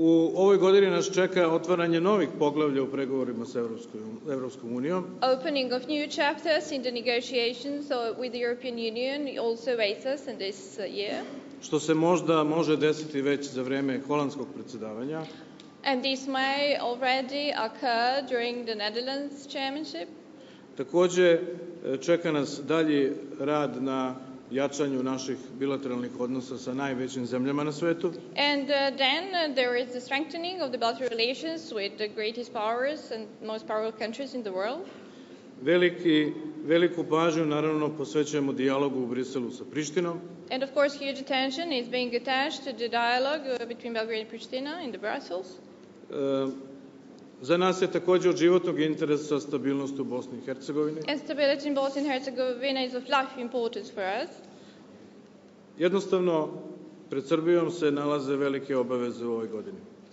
U ovoj godini nas čeka otvaranje novih poglavlja u pregovorima sa Evropskom unijom. Opening of new chapters in the negotiations with the European Union also awaits us in this year. Što se možda može desiti već za vreme holandskog predsjedavanja. And this may already occur during the Netherlands chairmanship. Takođe, čeka nas dalji rad na jačanju naših bilateralnih odnosa sa najvećim zemljama na svetu. And then there is the strengthening of the bilateral relations with the greatest powers and most powerful countries in the world. Veliku pažnju, naravno, posvećujemo dijalogu u Briselu sa Prištinom. And of course, huge attention is being attached to the dialogue between Belgrade and Pristina in the Brussels. Za nas je takođe od životnog interesa stabilnost u Bosni i Hercegovini. And stability in Bosnia and Herzegovina is of life importance for us. Jednostavno, pred Srbijom se nalaze velike obaveze u ovoj godini.